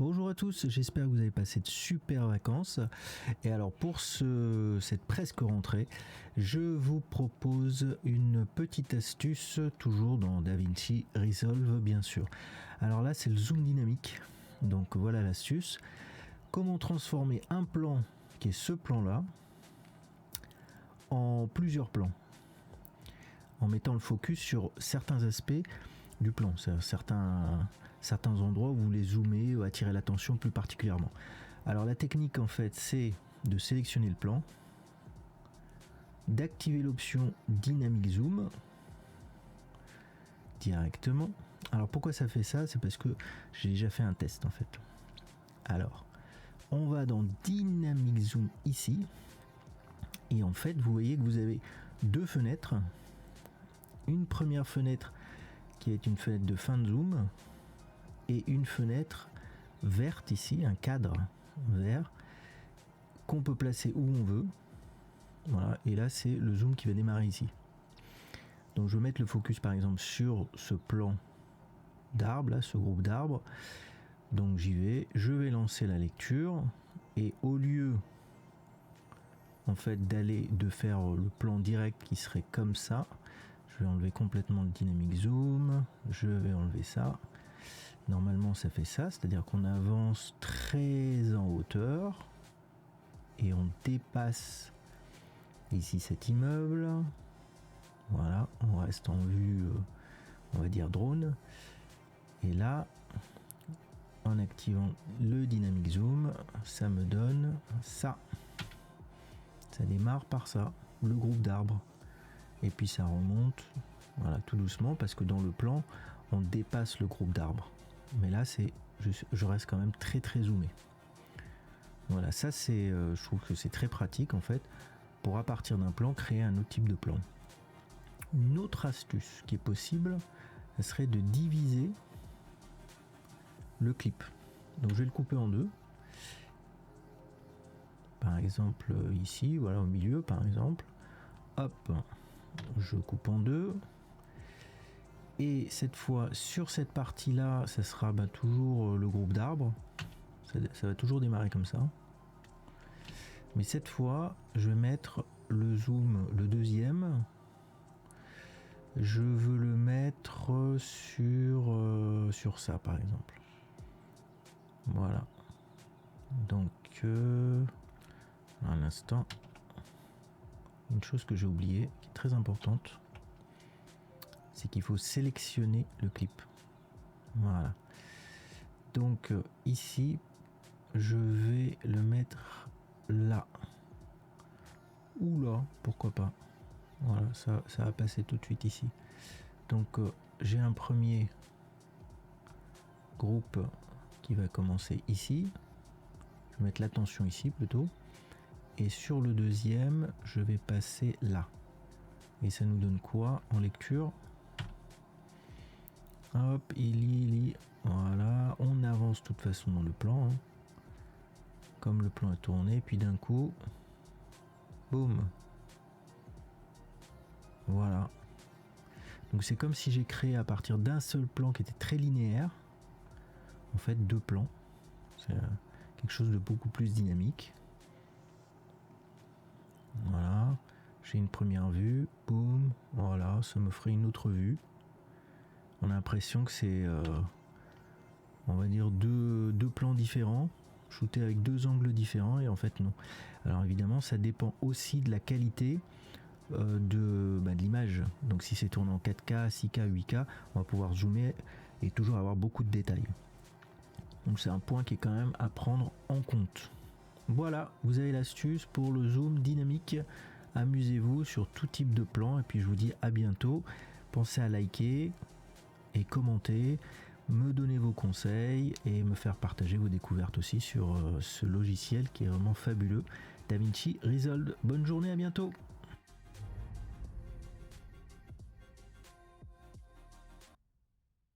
Bonjour à tous, j'espère que vous avez passé de super vacances. Et alors pour cette presque rentrée, je vous propose une petite astuce, toujours dans DaVinci Resolve bien sûr. Alors là c'est le zoom dynamique, donc voilà l'astuce. Comment transformer un plan, qui est ce plan-là, en plusieurs plans, en mettant le focus sur certains aspects du plan, certains endroits où vous voulez zoomer ou attirer l'attention plus particulièrement. Alors la technique en fait c'est de sélectionner le plan, d'activer l'option Dynamic Zoom directement. Alors pourquoi ça fait ça? C'est parce que j'ai déjà fait un test en fait. Alors on va dans Dynamic Zoom ici et en fait vous voyez que vous avez deux fenêtres. Une première fenêtre qui est une fenêtre de fin de zoom et une fenêtre verte ici, un cadre vert qu'on peut placer où on veut. Voilà, et là c'est le zoom qui va démarrer ici. Donc je vais mettre le focus par exemple sur ce plan d'arbres, là, ce groupe d'arbres. Donc j'y vais, je vais lancer la lecture et au lieu en fait de faire le plan direct qui serait comme ça, je vais enlever complètement le dynamic zoom, je vais enlever ça. Normalement ça fait ça, c'est-à-dire qu'on avance très en hauteur et on dépasse ici cet immeuble. Voilà, on reste en vue, on va dire drone. Et là, en activant le dynamic zoom, ça me donne ça. Ça démarre par ça, le groupe d'arbres. Et puis ça remonte, voilà, tout doucement, parce que dans le plan, on dépasse le groupe d'arbres. Mais là, je reste quand même très très zoomé. Voilà, ça c'est, je trouve que c'est très pratique en fait, pour à partir d'un plan, créer un autre type de plan. Une autre astuce qui est possible, ça serait de diviser le clip. Donc je vais le couper en deux. Par exemple ici, voilà au milieu par exemple. Hop, je coupe en deux. Et cette fois, sur cette partie-là, ça sera toujours le groupe d'arbres. Ça va toujours démarrer comme ça. Mais cette fois, je vais mettre le zoom, le deuxième. Je veux le mettre sur ça, par exemple. Voilà. Donc, à l'instant, une chose que j'ai oubliée, qui est très importante, c'est qu'il faut sélectionner le clip. Voilà. Donc ici, je vais le mettre là. Ou là, pourquoi pas. Voilà, ça va passer tout de suite ici. Donc j'ai un premier groupe qui va commencer ici. Je vais mettre l'attention ici plutôt. Et sur le deuxième, je vais passer là. Et ça nous donne quoi en lecture? Hop, voilà, on avance de toute façon dans le plan, hein. Comme le plan est tourné, puis d'un coup, boum, voilà. Donc c'est comme si j'ai créé à partir d'un seul plan qui était très linéaire, en fait deux plans. C'est quelque chose de beaucoup plus dynamique. Voilà, j'ai une première vue, boum, voilà, ça me ferait une autre vue. On a l'impression que c'est, on va dire, deux plans différents, shootés avec deux angles différents, et en fait non. Alors évidemment, ça dépend aussi de la qualité de l'image. Donc si c'est tourné en 4K, 6K, 8K, on va pouvoir zoomer et toujours avoir beaucoup de détails. Donc c'est un point qui est quand même à prendre en compte. Voilà, vous avez l'astuce pour le zoom dynamique. Amusez-vous sur tout type de plan, et puis je vous dis à bientôt. Pensez à liker et commenter, me donner vos conseils et me faire partager vos découvertes aussi sur ce logiciel qui est vraiment fabuleux, DaVinci Resolve. Bonne journée, à bientôt.